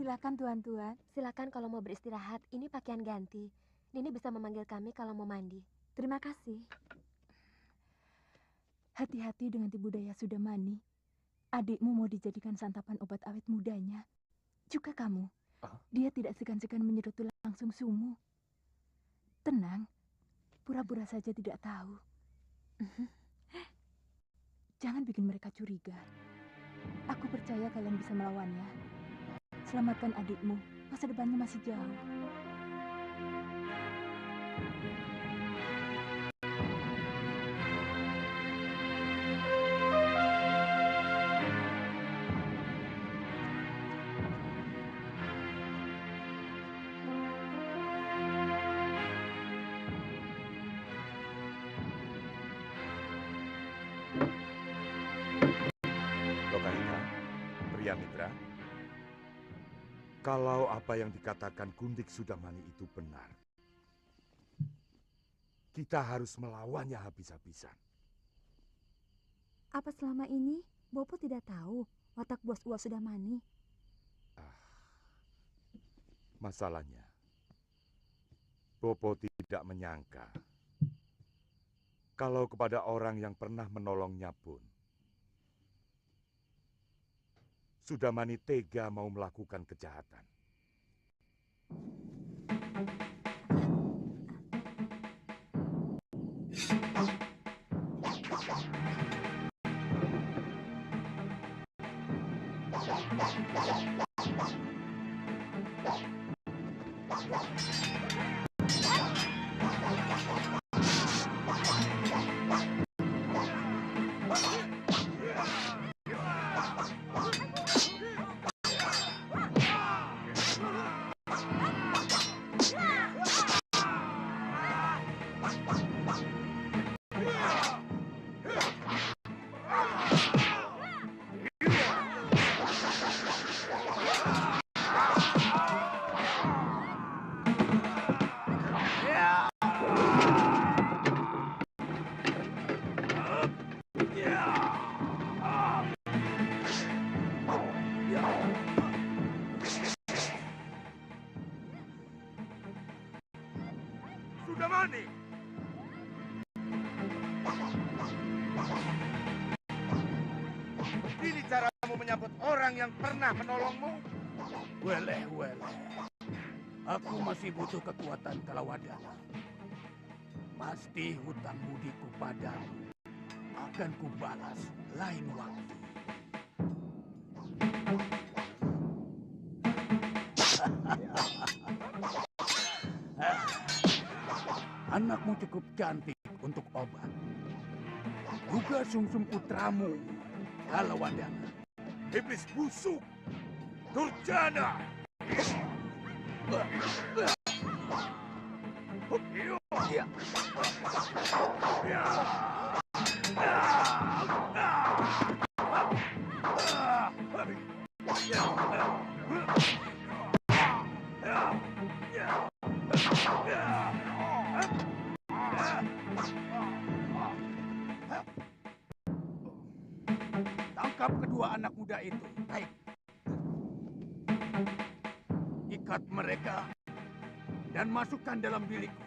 Silakan tuan-tuan. Silakan kalau mau beristirahat. Ini pakaian ganti. Nini bisa memanggil kami kalau mau mandi. Terima kasih. Hati-hati dengan Tibu Daya Sudamani. Adikmu mau dijadikan santapan obat awet mudanya. Juga kamu. Dia tidak segan-segan menyedot tulang langsung sumu. Tenang. Pura-pura saja tidak tahu. Jangan bikin mereka curiga. Aku percaya kalian bisa melawannya. Selamatkan adikmu. Masa depannya masih jauh. Lokaika, Pria Mitra, kalau apa yang dikatakan Gundik Sudamani itu benar, kita harus melawannya habis-habisan. Apa selama ini Bopo tidak tahu watak bos Uwa Sudamani? Masalahnya, Bopo tidak menyangka kalau kepada orang yang pernah menolongnya pun, Sudamani tega mau melakukan kejahatan. Sudamani! Ini caramu menyambut orang yang pernah menolongmu? Weleh. Aku masih butuh kekuatan Kalawadana. Pasti hutang budiku padamu akan kubalas lain waktu. Anakmu cukup cantik untuk obat. Juga sumsum putramu, Kalawadana. Iblis busuk! Durjana! Tangkap kedua anak muda itu. Baik. Ikat mereka dan masukkan dalam bilikku.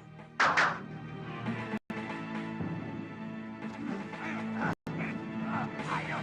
Ayo.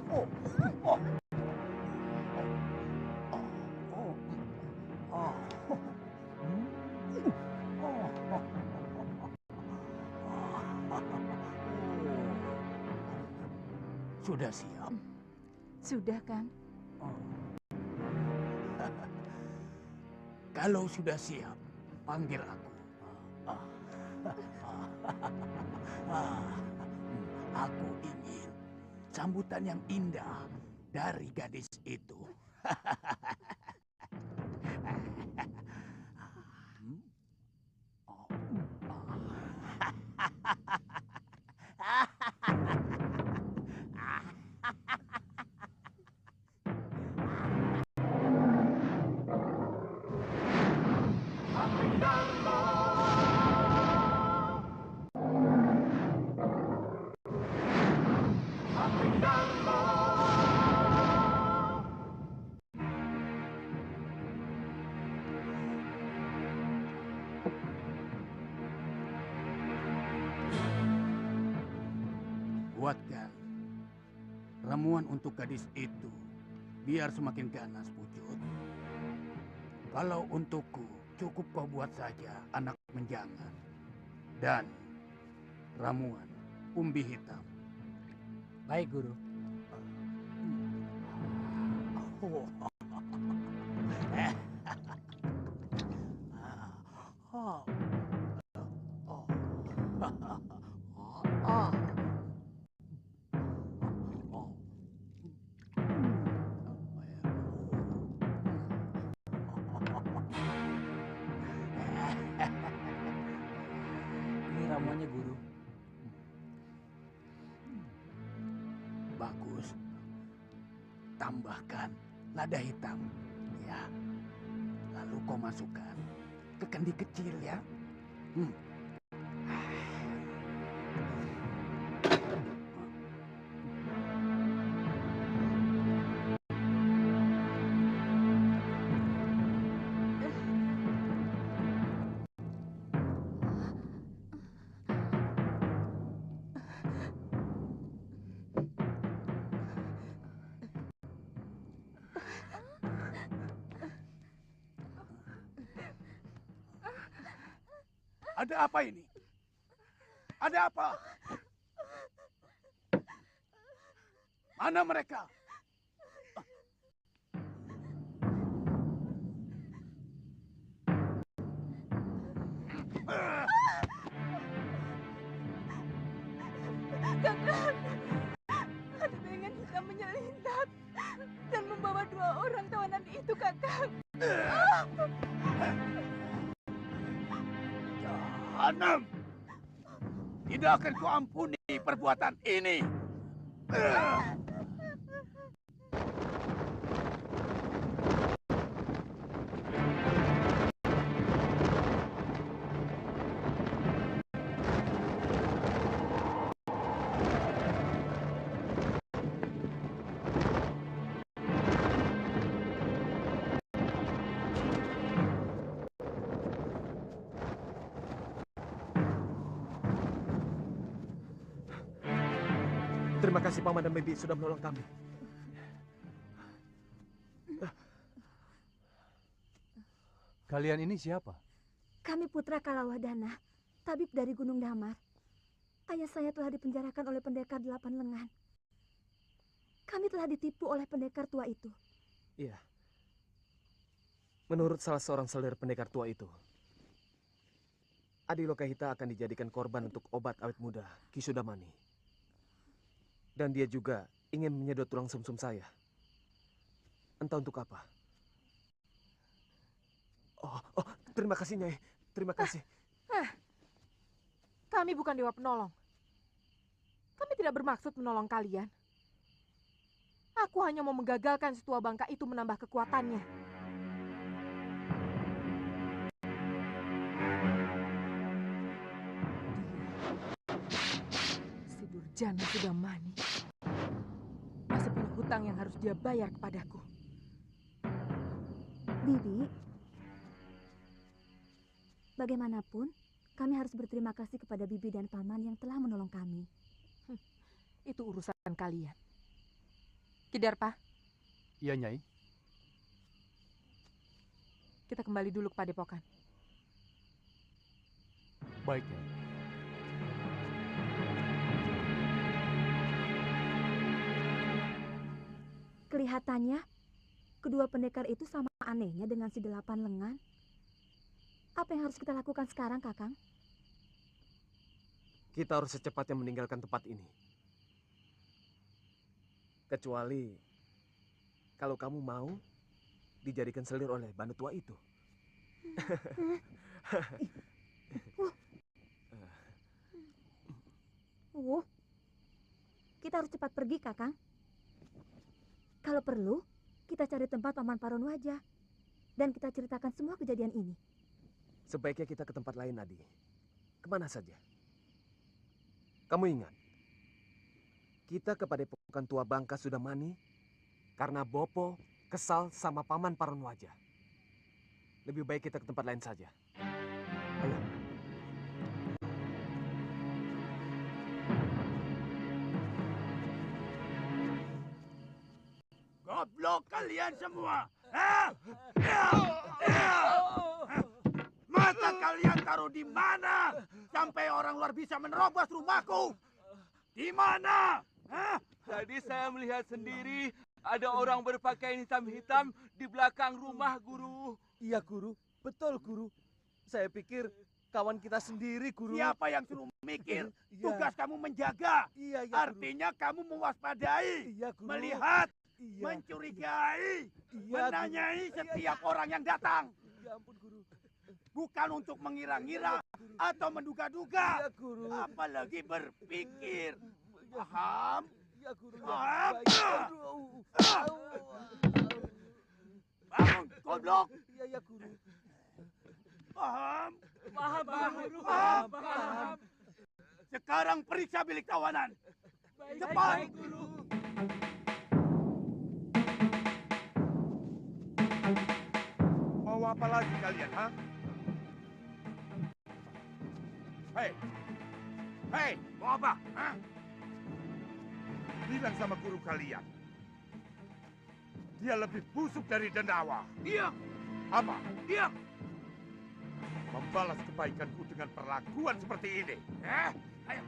Oh, oh, oh, oh, Sudah siap? Sudah, Kang. Kalau sudah siap, panggil aku. Aku ingin sambutan yang indah dari gadis itu. Buatkan ramuan untuk gadis itu biar semakin ganas, Pucut. Kalau untukku, cukup kau buat saja anak menjangan dan ramuan umbi hitam. Baik, Guru. Ini ramuannya, Guru. Bagus. Tambahkan lada hitam, ya. Lalu kau masukkan ke kendi kecil, ya. Ada apa ini? Ada apa? Mana mereka? Kakang, ada bayangan hitam menyelinap dan membawa 2 orang tawanan itu, Kakang. Jahanam! Tidak akan kuampuni perbuatan ini. Terima kasih Paman dan Bibi sudah menolong kami. Kalian ini siapa? Kami putra Kalawadana, tabib dari Gunung Damar. Ayah saya telah dipenjarakan oleh pendekar 8 lengan. Kami telah ditipu oleh pendekar tua itu. Iya. Menurut salah seorang saudara pendekar tua itu, Adi Lokahita akan dijadikan korban untuk obat awet muda Ki Sudamani. Dan dia juga ingin menyedot tulang sumsum saya. Entah untuk apa. Oh, terima kasih Nyai. Terima kasih. Kami bukan dewa penolong. Kami tidak bermaksud menolong kalian. Aku hanya mau menggagalkan si tua bangka itu menambah kekuatannya. Si Durjana Sudamani masih punya hutang yang harus dia bayar kepadaku. Bibi, bagaimanapun, kami harus berterima kasih kepada Bibi dan Paman yang telah menolong kami. Itu urusan kalian. Kidarpa, Iya, Nyai. kita kembali dulu ke padepokan. Baik, Nyai. Kelihatannya, kedua pendekar itu sama anehnya dengan si 8 lengan. Apa yang harus kita lakukan sekarang, Kakang? Kita harus secepatnya meninggalkan tempat ini. Kecuali kalau kamu mau dijadikan selir oleh bandu tua itu. Kita harus cepat pergi, Kakang. Kalau perlu, kita cari tempat Paman Paronwaja. Dan kita ceritakan semua kejadian ini. Sebaiknya kita ke tempat lain, Adi. Kemana saja? Kamu ingat, kita ke padepokan tua Bangka Sudamani karena Bopo kesal sama Paman Paronwaja. Lebih baik kita ke tempat lain saja. Ayo. Goblok kalian semua. Hah? Mata kalian taruh di mana? Sampai orang luar bisa menerobos rumahku. Di mana? Hah? Tadi saya melihat sendiri ada orang berpakaian hitam-hitam di belakang rumah, Guru. Iya, Guru. Betul, Guru. Saya pikir kawan kita sendiri, Guru. Siapa yang suruh mikir? Iya. Tugas kamu menjaga. Iya, iya, Artinya kamu mewaspadai, Iya, Guru. melihat, Iya. mencurigai, Iya, menanyai Guru. setiap orang yang datang. Ya ampun, Guru. Bukan untuk mengira-ngira atau menduga-duga. Iya, Guru. Apalagi berpikir. Paham? Iya, Guru. Paham? Aduh. Bangun, goblok. Iya, iya, Guru. Paham? Paham, Guru. Paham? Sekarang periksa bilik tawanan. Cepat. Guru. Mau apa lagi kalian, ha? Hei! Hei! Mau apa? Ha? Bilang sama guru kalian. Dia lebih busuk dari Dendawa. Diam, Apa? diam. Membalas kebaikanku dengan perlakuan seperti ini. Ayo.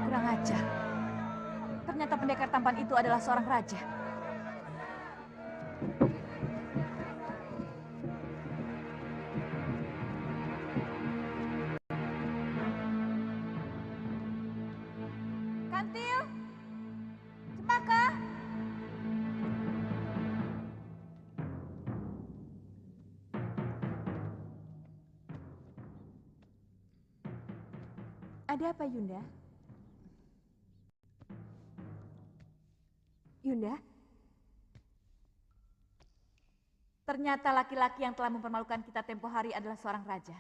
Kurang ajar. Ternyata pendekar tampan itu adalah seorang raja. Ada apa, Yunda? Yunda, Ternyata laki-laki yang telah mempermalukan kita tempo hari adalah seorang raja.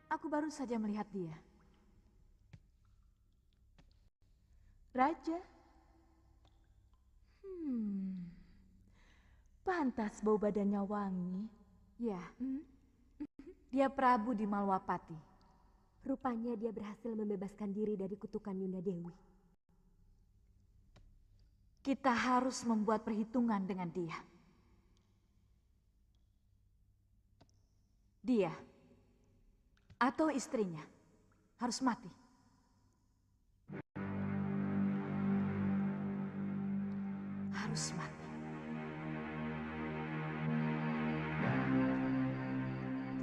Aku baru saja melihat dia. Raja? Pantas bau badannya wangi. Ya, dia Prabu di Malwapati. rupanya dia berhasil membebaskan diri dari kutukan Yunda Dewi. Kita harus membuat perhitungan dengan dia. Dia atau istrinya harus mati. Harus mati.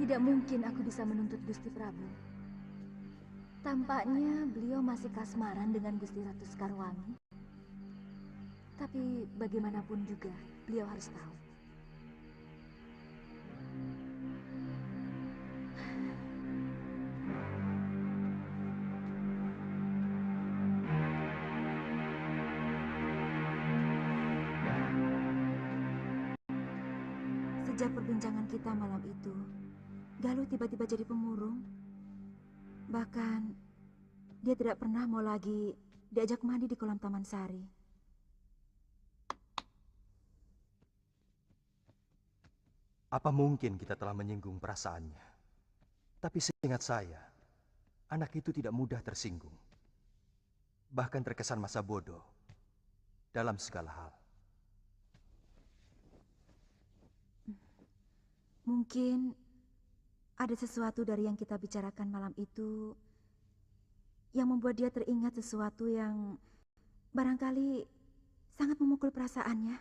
Tidak mungkin aku bisa menuntut Gusti Prabu. Tampaknya beliau masih kasmaran dengan Gusti Ratu Sekarwangi. Tapi bagaimanapun juga, beliau harus tahu. Sejak perbincangan kita malam itu, Galuh tiba-tiba jadi pemurung. Bahkan, dia tidak pernah mau lagi diajak mandi di kolam Taman Sari. Apa mungkin kita telah menyinggung perasaannya? Tapi seingat saya, anak itu tidak mudah tersinggung. Bahkan terkesan masa bodoh dalam segala hal. Mungkin ada sesuatu dari yang kita bicarakan malam itu yang membuat dia teringat sesuatu yang barangkali sangat memukul perasaannya.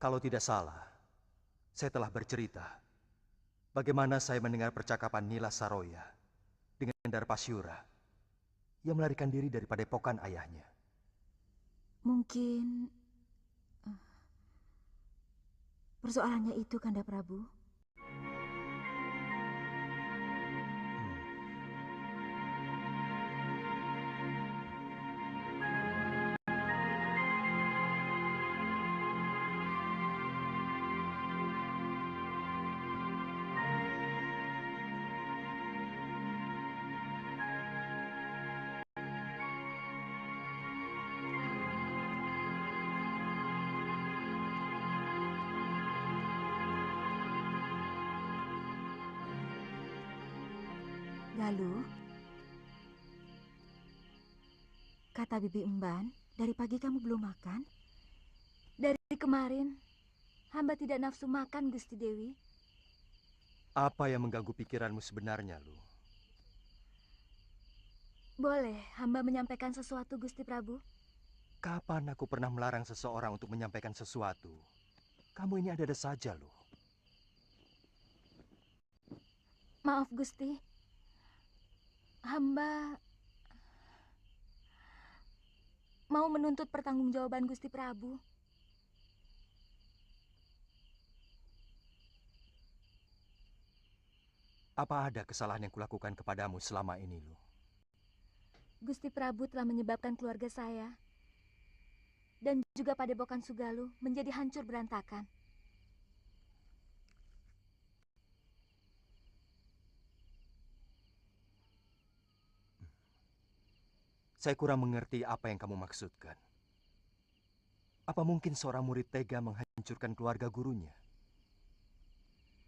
Kalau tidak salah, saya telah bercerita bagaimana saya mendengar percakapan Nila Saroya dengan Darpasyura yang melarikan diri dari padepokan ayahnya. Mungkin persoalannya itu, Kanda Prabu. Galuh, kata Bibi Emban, dari pagi kamu belum makan? Dari kemarin, hamba tidak nafsu makan, Gusti Dewi. Apa yang mengganggu pikiranmu sebenarnya, Lu? Boleh hamba menyampaikan sesuatu, Gusti Prabu? Kapan aku pernah melarang seseorang untuk menyampaikan sesuatu? Kamu ini ada-ada saja, Lu. Maaf, Gusti. Hamba mau menuntut pertanggungjawaban Gusti Prabu. Apa ada kesalahan yang kulakukan kepadamu selama ini, Lu? Gusti Prabu telah menyebabkan keluarga saya dan juga Padepokan Sugaluh menjadi hancur berantakan. Saya kurang mengerti apa yang kamu maksudkan. Apa mungkin seorang murid tega menghancurkan keluarga gurunya?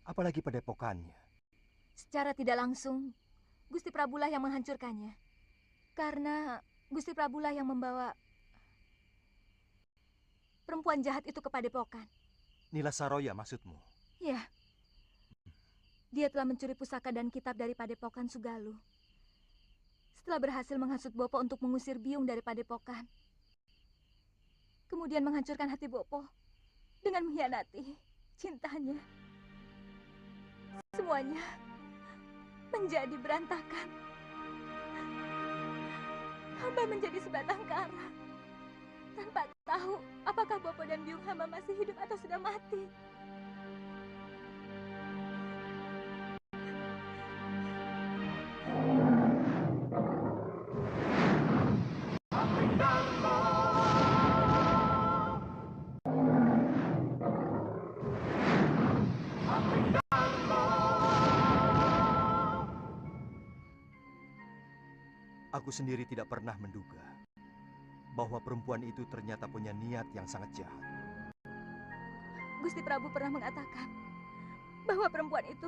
Apalagi padepokannya. Secara tidak langsung, Gusti Prabulah yang menghancurkannya. Karena Gusti Prabulah yang membawa perempuan jahat itu ke padepokan. Nila Saroya maksudmu? Ya. Dia telah mencuri pusaka dan kitab dari Padepokan Sugaluh. Setelah berhasil menghasut Bopo untuk mengusir Biung dari padepokan. Kemudian menghancurkan hati Bopo dengan mengkhianati cintanya. Semuanya menjadi berantakan. hamba menjadi sebatang kara. Tanpa tahu apakah Bopo dan biung hamba masih hidup atau sudah mati. Aku sendiri tidak pernah menduga bahwa perempuan itu ternyata punya niat yang sangat jahat. Gusti Prabu pernah mengatakan bahwa perempuan itu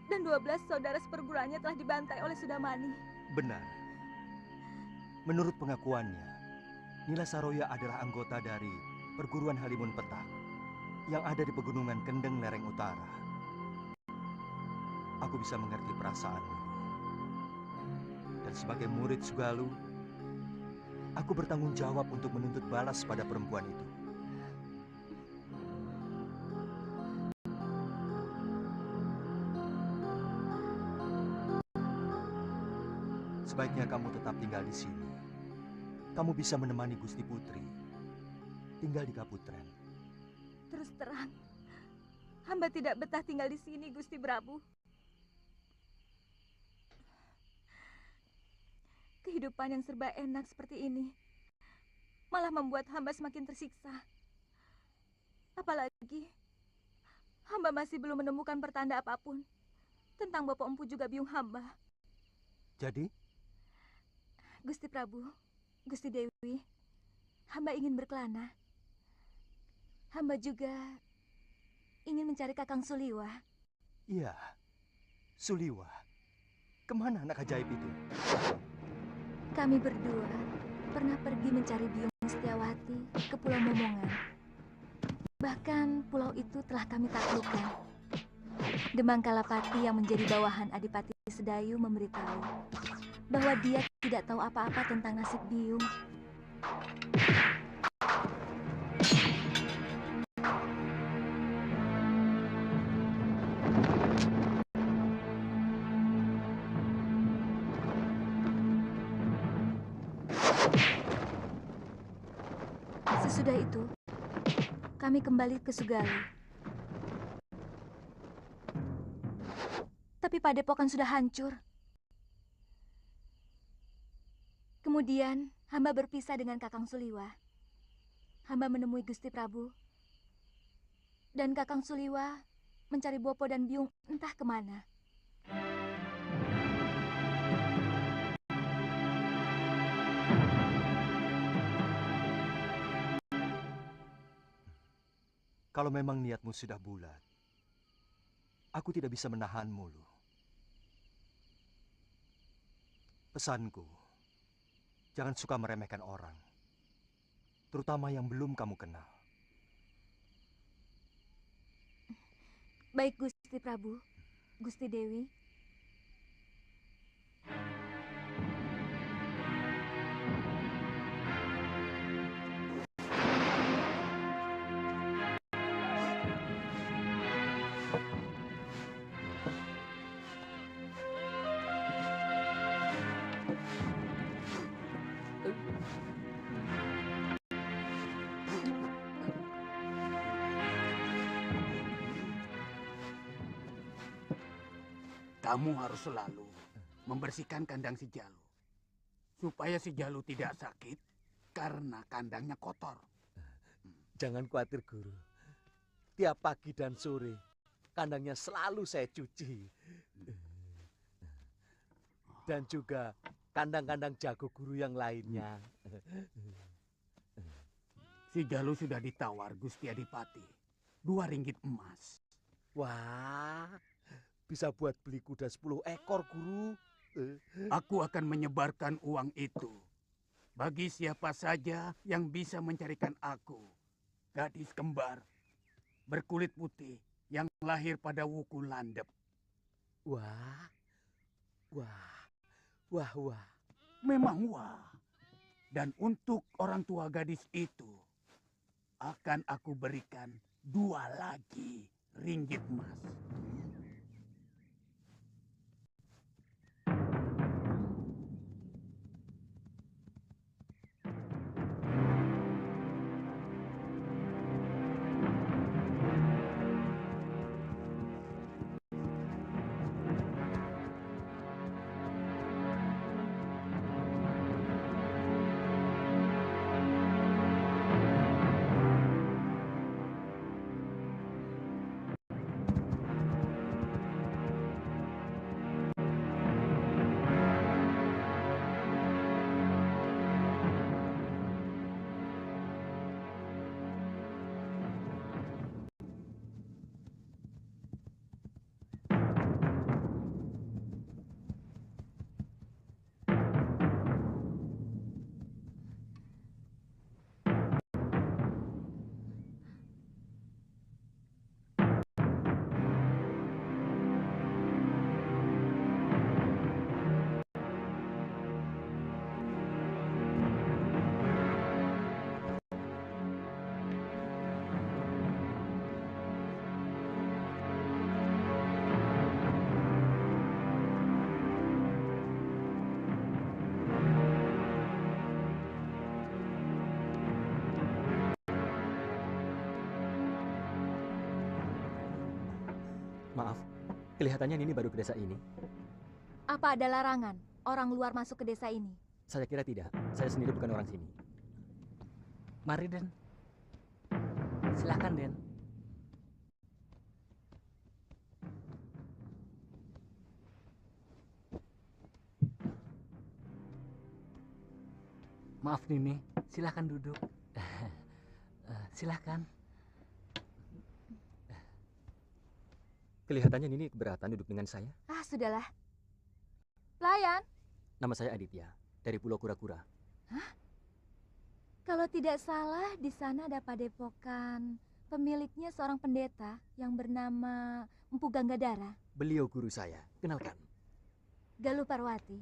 dan 12 saudara seperguruannya telah dibantai oleh Sudamani. Benar. Menurut pengakuannya, Nila Saroya adalah anggota dari perguruan Halimun Petak yang ada di pegunungan Kendeng lereng utara. Aku bisa mengerti perasaanmu. Dan sebagai murid Sugalu, aku bertanggung jawab untuk menuntut balas pada perempuan itu. Sebaiknya kamu tetap tinggal di sini. Kamu bisa menemani Gusti Putri tinggal di Kaputren. Terus terang, hamba tidak betah tinggal di sini, Gusti Prabu. Kehidupan yang serba enak seperti ini malah membuat hamba semakin tersiksa. Apalagi hamba masih belum menemukan pertanda apapun tentang Bapak Empu juga biung hamba. Jadi? Gusti Prabu, Gusti Dewi, hamba ingin berkelana. Hamba juga ingin mencari Kakang Suliwa. Iya, Suliwa. Kemana anak ajaib itu? Kami berdua pernah pergi mencari biung Setiawati ke Pulau Momongan. Bahkan pulau itu telah kami taklukkan. Demang Kalapati yang menjadi bawahan Adipati Sedayu memberitahu bahwa dia tidak tahu apa-apa tentang nasib biung. Sesudah itu, kami kembali ke Sugalu. Tapi padepokan sudah hancur. Kemudian, hamba berpisah dengan Kakang Suliwa. Hamba menemui Gusti Prabu. Dan Kakang Suliwa mencari Bopo dan biung entah kemana. Kalau memang niatmu sudah bulat, aku tidak bisa menahanmu, Lu. Pesanku, jangan suka meremehkan orang, terutama yang belum kamu kenal. Baik Gusti Prabu, Gusti Dewi. Kamu harus selalu membersihkan kandang si Jalu. Supaya si Jalu tidak sakit karena kandangnya kotor. Jangan khawatir, Guru. Tiap pagi dan sore, kandangnya selalu saya cuci. Dan juga kandang-kandang jago guru yang lainnya. Si Jalu sudah ditawar Gusti Adipati. 2 ringgit emas. Wah, bisa buat beli kuda 10 ekor, Guru. Aku akan menyebarkan uang itu bagi siapa saja yang bisa mencarikan aku, gadis kembar berkulit putih yang lahir pada Wuku Landep. Wah, wah, wah, wah. Memang wah. Dan untuk orang tua gadis itu, akan aku berikan 2 lagi ringgit emas. Maaf, kelihatannya Nini baru ke desa ini. Apa ada larangan orang luar masuk ke desa ini? Saya kira tidak. Saya sendiri bukan orang sini. Mari, Den. Silakan, Den. Maaf, Nini. Silakan duduk. Silakan. Kelihatannya Nini keberatan duduk dengan saya. Ah, sudahlah. Pelayan, Nama saya Aditya, dari Pulau Kura-Kura. kalau tidak salah di sana ada padepokan. Pemiliknya seorang pendeta yang bernama Empu Ganggadara, Beliau guru saya, kenalkan. Galuh Parwati.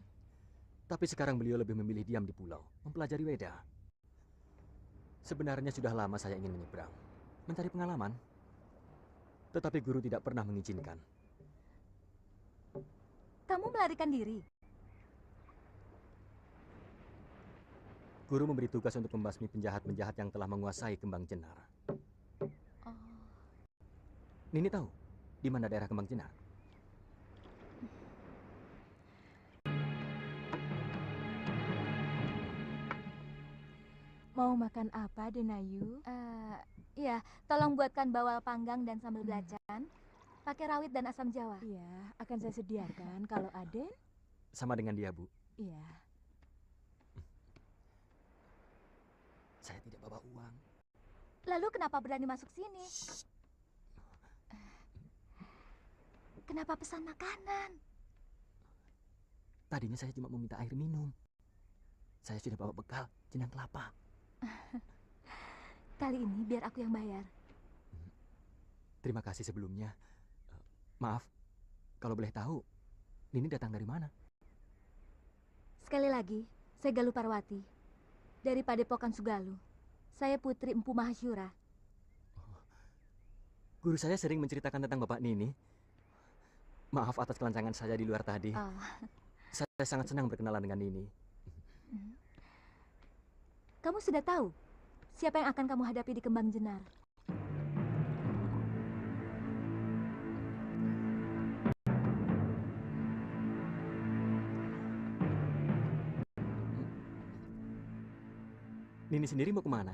Tapi sekarang beliau lebih memilih diam di pulau, mempelajari Weda. Sebenarnya sudah lama saya ingin menyeberang, mencari pengalaman. Tetapi guru tidak pernah mengizinkan. Kamu melarikan diri? Guru memberi tugas untuk membasmi penjahat-penjahat yang telah menguasai Kembang Jenar. Oh. Nini tahu di mana daerah Kembang Jenar? Mau makan apa, Denayu? Iya, tolong buatkan bawal panggang dan sambal belacan. Pakai rawit dan asam jawa. Iya, akan saya sediakan. Kalau Aden? Sama dengan dia, Bu. Iya. Saya tidak bawa uang. Lalu kenapa berani masuk sini? Kenapa pesan makanan? Tadinya saya cuma meminta air minum. Saya sudah bawa bekal, jenang kelapa. Kali ini biar aku yang bayar. Terima kasih sebelumnya. Maaf, kalau boleh tahu, Nini datang dari mana? Sekali lagi, saya Galuh Parwati. Dari Padepokan Sugaluh. Saya putri Empu Mahasyura. Guru saya sering menceritakan tentang Bapak Nini. Maaf atas kelancangan saya di luar tadi. Oh. Saya sangat senang berkenalan dengan Nini. Kamu sudah tahu siapa yang akan kamu hadapi di Kembang Jenar? Nini sendiri mau kemana?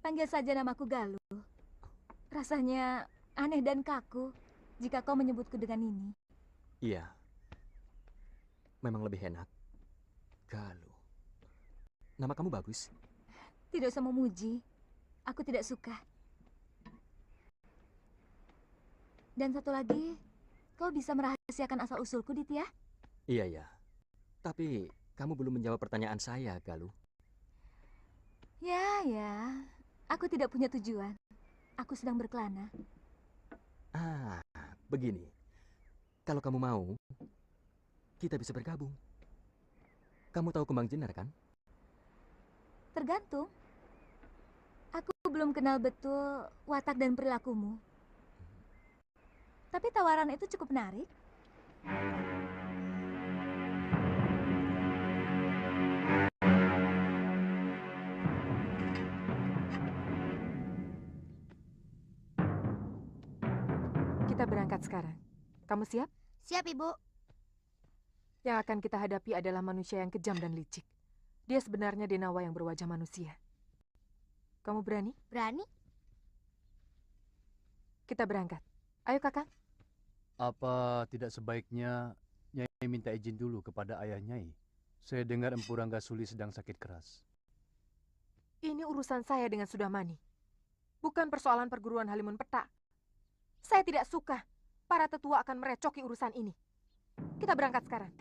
Panggil saja namaku Galuh. Rasanya aneh dan kaku jika kau menyebutku dengan ini. Iya. Memang lebih enak. Galuh. Nama kamu bagus. Tidak usah memuji. Aku tidak suka. Dan satu lagi, kau bisa merahasiakan asal-usulku, Ditya? Iya, ya. Tapi kamu belum menjawab pertanyaan saya, Galuh. Ya. Aku tidak punya tujuan. Aku sedang berkelana. Begini. Kalau kamu mau, kita bisa bergabung. Kamu tahu Kembang Jenar, kan? Tergantung. Aku belum kenal betul watak dan perilakumu. Tapi tawaran itu cukup menarik. Kita berangkat sekarang. Kamu siap? Siap, Ibu. Yang akan kita hadapi adalah manusia yang kejam dan licik. Dia sebenarnya Denawa yang berwajah manusia. Kamu berani? Berani? Kita berangkat. Ayo, Kakak. Apa tidak sebaiknya Nyai minta izin dulu kepada ayah Nyai? Saya dengar Empu Ranggasuli sedang sakit keras. Ini urusan saya dengan Sudamani. Bukan persoalan perguruan Halimun Peta. Saya tidak suka para tetua akan merecoki urusan ini. Kita berangkat sekarang.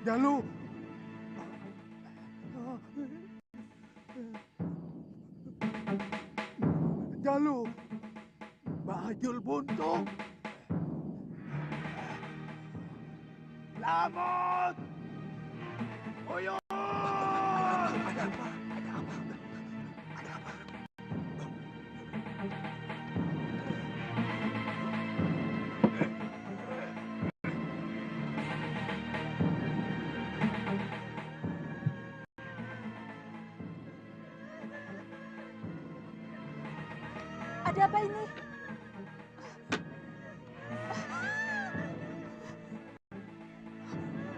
Jalu. Jalu. Bajul buntung. Lamot. Uyun. Ada apa? Ada apa? Ada apa? Ada apa ini?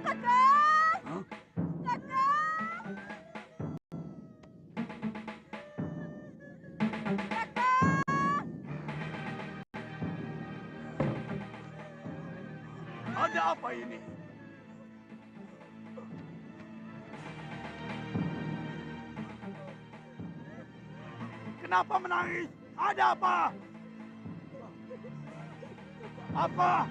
Kakak! Kakak! Ada apa ini? Kenapa menangis? Ada apa? Apa?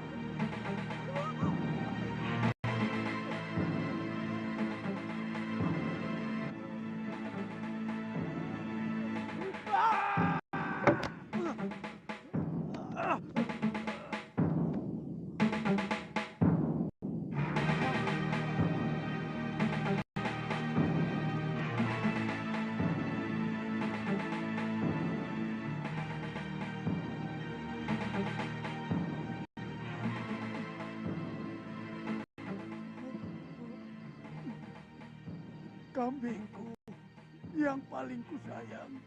Kambingku yang paling kusayang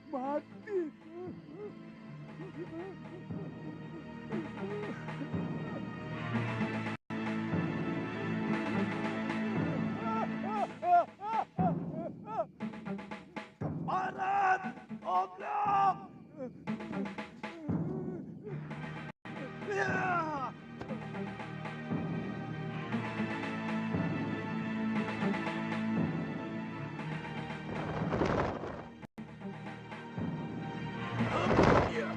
mati. Kemarin oblong. Ya. you